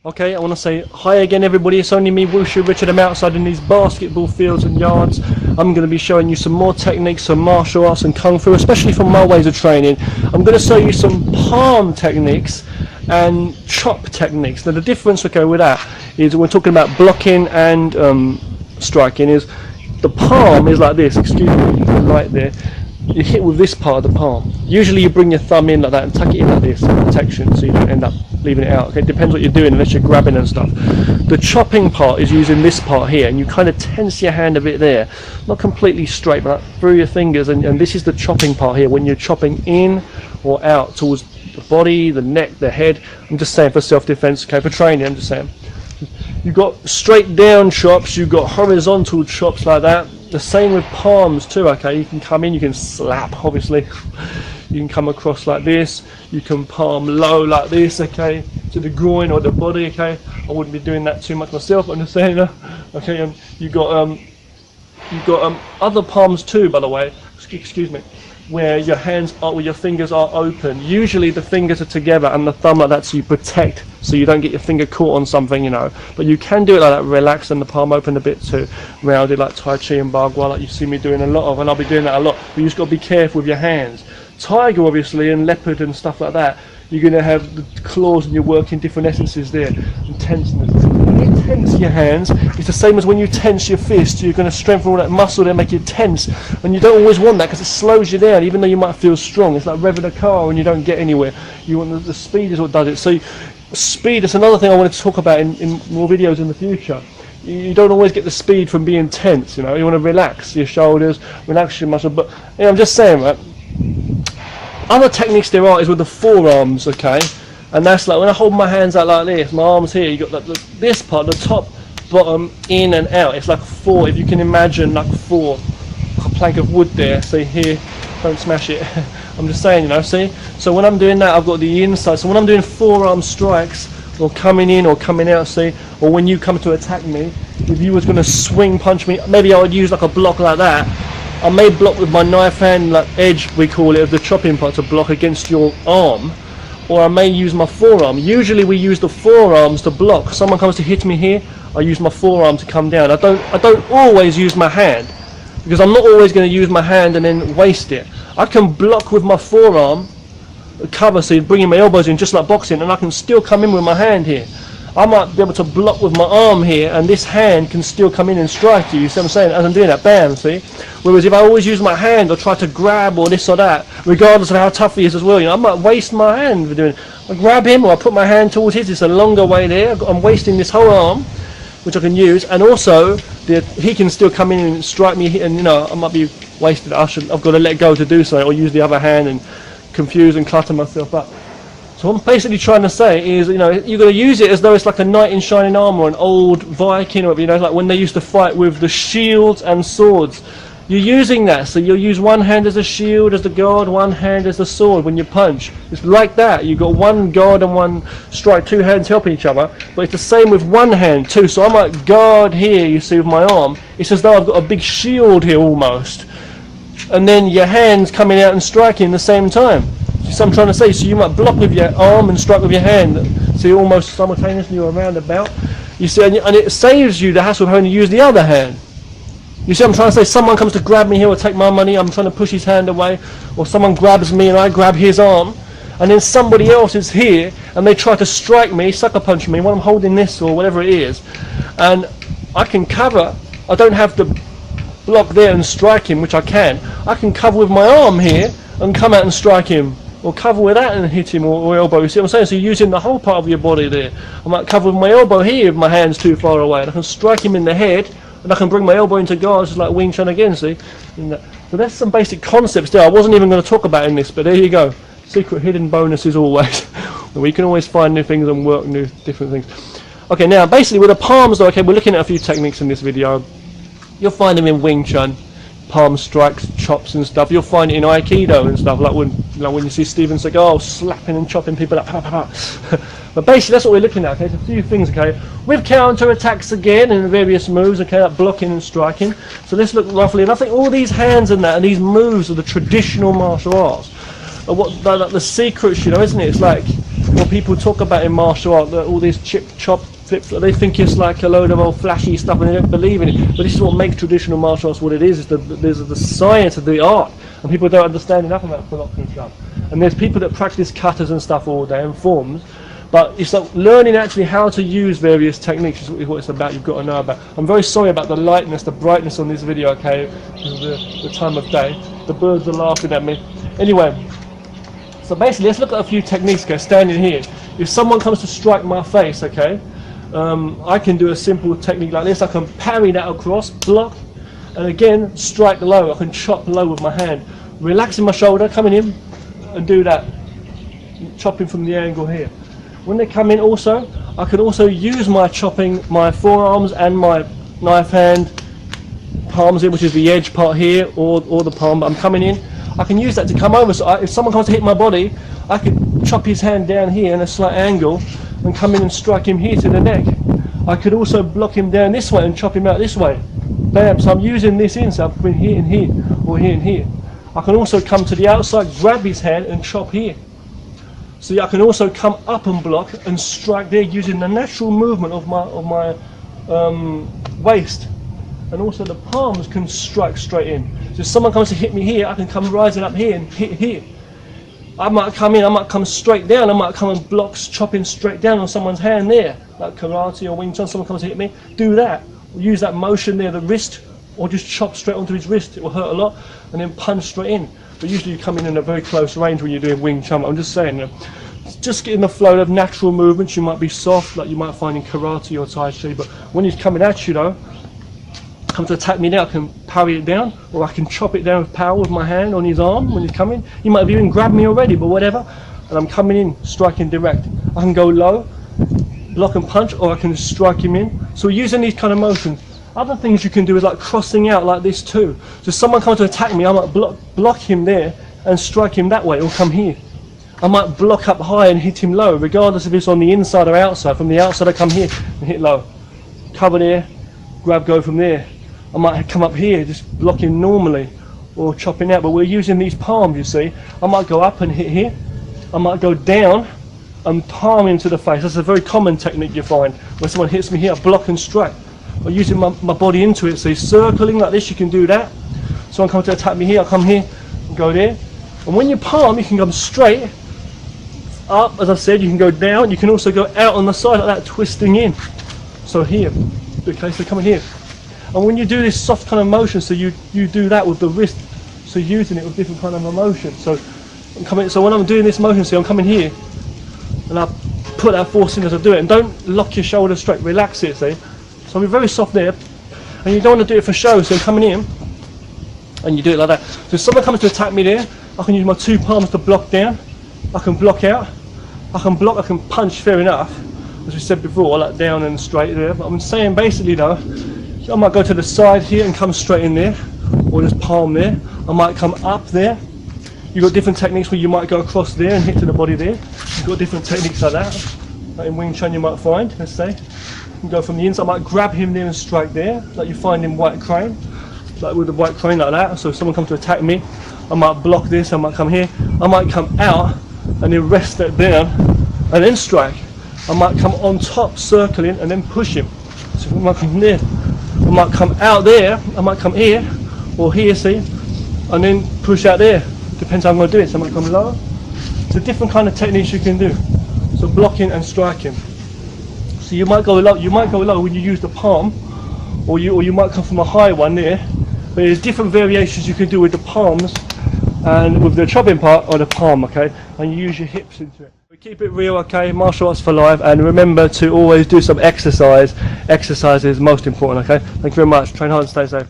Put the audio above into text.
Okay, I want to say hi again everybody, it's only me, Wushu Richard. I'm outside in these basketball fields and yards. I'm going to be showing you some more techniques, some martial arts and kung fu, especially from my ways of training. I'm going to show you some palm techniques and chop techniques. Now the difference, okay, with that is we're talking about blocking and striking. Is the palm is like this, excuse me, the light there. You hit with this part of the palm. Usually you bring your thumb in like that and tuck it in like this for protection, so you don't end up leaving it out. Okay, it depends what you're doing unless you're grabbing and stuff. The chopping part is using this part here, and you kind of tense your hand a bit there, not completely straight, but through your fingers, and this is the chopping part here, when you're chopping in or out towards the body, the neck, the head. I'm just saying for self-defense, okay, for training, I'm just saying. You've got straight down chops, you've got horizontal chops like that. The same with palms too, okay? You can come in, you can slap, obviously. You can come across like this. You can palm low like this, okay? To the groin or the body, okay? I wouldn't be doing that too much myself, I'm just saying, okay? You've got other palms too, by the way. Excuse me. Where your hands are, where your fingers are open. Usually the fingers are together and the thumb like that, so you protect, so you don't get your finger caught on something, you know. But you can do it like that, relax, and the palm open a bit too, rounded like Tai Chi and Bagua, like you see me doing a lot of, and I'll be doing that a lot. But you just got to be careful with your hands. Tiger, obviously, and leopard and stuff like that, you're going to have the claws and you're working different essences there, and tenseness. When you tense your hands, it's the same as when you tense your fist. You're going to strengthen all that muscle there, make you tense, and you don't always want that because it slows you down, even though you might feel strong. It's like revving a car and you don't get anywhere. You want the speed is what does it. So speed is another thing I wanted to talk about in more videos in the future. You don't always get the speed from being tense, you know. You want to relax your shoulders, relax your muscle. But you know, I'm just saying, right? Other techniques there are is with the forearms, okay? And that's like when I hold my hands out like this, my arms here, you got like this part, the top, bottom, in and out. It's like four, if you can imagine, like four, a plank of wood there. See here, don't smash it. I'm just saying, you know, see? So when I'm doing that, I've got the inside. So when I'm doing forearm strikes, or coming in or coming out, see? Or when you come to attack me, if you was going to swing punch me, maybe I would use like a block like that. I may block with my knife hand, like edge we call it, of the chopping part, to block against your arm, or I may use my forearm. Usually we use the forearms to block. Someone comes to hit me here, I use my forearm to come down. I don't always use my hand, because I'm not always going to use my hand and then waste it. I can block with my forearm, cover, so bringing my elbows in just like boxing, and I can still come in with my hand here. I might be able to block with my arm here, and this hand can still come in and strike you. You see what I'm saying? As I'm doing that, bam, see? Whereas if I always use my hand or try to grab or this or that, regardless of how tough he is as well, you know, I might waste my hand for doing it. I grab him or I put my hand towards his, it's a longer way there. I'm wasting this whole arm, which I can use, and also he can still come in and strike me, and you know, I might be wasted. I've got to let go to do so, or use the other hand and confuse and clutter myself up. So what I'm basically trying to say is, you know, you're going to use it as though it's like a knight in shining armour, an old Viking, or, you know, like when they used to fight with the shields and swords. You're using that, so you'll use one hand as a shield, as the guard, one hand as the sword when you punch. It's like that. You've got one guard and one strike, two hands helping each other, but it's the same with one hand too. So I might guard here, you see, with my arm. It's as though I've got a big shield here almost. And then your hands coming out and striking at the same time. So I'm trying to say, so you might block with your arm and strike with your hand, so you're almost simultaneously or roundabout. You see, and it saves you the hassle of having to use the other hand. You see, I'm trying to say, someone comes to grab me here or take my money, I'm trying to push his hand away, or someone grabs me and I grab his arm, and then somebody else is here and they try to strike me, sucker punch me while I'm holding this or whatever it is, and I can cover. I don't have to block there and strike him, which I can cover with my arm here and come out and strike him, or cover with that and hit him, or elbow. You see what I'm saying? So you're using the whole part of your body there. I might cover with my elbow here if my hand's too far away, and I can strike him in the head, and I can bring my elbow into guard, just like Wing Chun again, see? So that's some basic concepts there. I wasn't even going to talk about in this, but there you go. Secret hidden bonuses always. We can always find new things and work new different things. Okay, now basically with the palms though, okay, we're looking at a few techniques in this video. You'll find them in Wing Chun. Palm strikes, chops and stuff. You'll find it in Aikido and stuff, like when you see Steven Seagal slapping and chopping people up. But basically that's what we're looking at, okay? There's a few things, okay? With counter attacks again and various moves, okay, like blocking and striking. So let's look roughly, and I think all these hands and that and these moves are the traditional martial arts. What like the secrets, you know, isn't it? It's like what people talk about in martial art, that all these chip chop flips, they think it's like a load of old flashy stuff and they don't believe in it. But this is what makes traditional martial arts what it is the science of the art, and people don't understand enough about blocks and stuff. And there's people that practice katas and stuff all day and forms, but it's like learning actually how to use various techniques is what it's about. You've got to know about. I'm very sorry about the lightness, the brightness on this video, okay, because of the time of day. The birds are laughing at me. Anyway, so basically let's look at a few techniques, okay, standing here. If someone comes to strike my face, okay, I can do a simple technique like this. I can parry that across, block, and again strike low. I can chop low with my hand, relaxing my shoulder, coming in and do that, chopping from the angle here. When they come in also, I can also use my chopping, my forearms and my knife hand palms in, which is the edge part here, or the palm, but I'm coming in. I can use that to come over, so if someone comes to hit my body, I can chop his hand down here in a slight angle and come in and strike him here to the neck. I could also block him down this way and chop him out this way. Bam, so I'm using this in, so I'm putting here and here, or here and here. I can also come to the outside, grab his hand and chop here. So I can also come up and block and strike there using the natural movement of my waist. And also the palms can strike straight in. So if someone comes to hit me here, I can come rising up here and hit here. I might come in, I might come straight down, I might come and block, chopping straight down on someone's hand there, like karate or Wing Chun. Someone comes to hit me, do that. Use that motion there, the wrist, or just chop straight onto his wrist. It will hurt a lot, and then punch straight in. But usually you come in a very close range when you're doing Wing Chun. I'm just saying, you know, just getting the flow of natural movements. You might be soft, like you might find in karate or tai chi, but when he's coming at you though, come to attack me now, I can parry it down, or I can chop it down with power with my hand on his arm when he's coming. He might have even grabbed me already, but whatever. And I'm coming in, striking direct. I can go low, block and punch, or I can just strike him in. So we're using these kind of motions. Other things you can do is like crossing out like this too. So if someone comes to attack me, I might block him there and strike him that way, or come here. I might block up high and hit him low, regardless if it's on the inside or outside. From the outside I come here and hit low. Cover there, grab, go from there. I might come up here, just blocking normally, or chopping out, but we're using these palms, you see. I might go up and hit here. I might go down and palm into the face. That's a very common technique you find. When someone hits me here, I block and strike. Or using my body into it, so circling like this, you can do that. Someone comes to attack me here, I come here and go there. And when you palm, you can come straight up, as I said, you can go down, you can also go out on the side like that, twisting in. So here, okay, so coming here. And when you do this soft kind of motion, so you do that with the wrist, so using it with different kind of emotion. So I'm coming, so when I'm doing this motion, see, I'm coming here, and I put that force in as I do it, and don't lock your shoulder straight, relax it, see. So we're very soft there, and you don't want to do it for show, so I'm coming in, and you do it like that. So if someone comes to attack me there, I can use my two palms to block down, I can block out, I can block, I can punch, fair enough, as we said before, like down and straight there. But I'm saying basically though, I might go to the side here and come straight in there, or just palm there. I might come up there. You've got different techniques where you might go across there and hit to the body there. You've got different techniques like that. Like in Wing Chun you might find, let's say. You can go from the inside, I might grab him there and strike there, like you find in White Crane. Like with the White Crane like that. So if someone comes to attack me, I might block this, I might come here. I might come out and then rest it down and then strike. I might come on top, circling, and then push him. So I might come there. I might come out there, I might come here, or here, see, and then push out there. Depends how I'm going to do it. So I might come low. So different kind of techniques you can do. So blocking and striking. So you might go low when you use the palm, or you might come from a high one there. But there's different variations you can do with the palms and with the chopping part or the palm, okay? And you use your hips into it. We keep it real, okay? Martial arts for life, and remember to always do some exercise. Exercise is most important, okay? Thank you very much. Train hard and stay safe.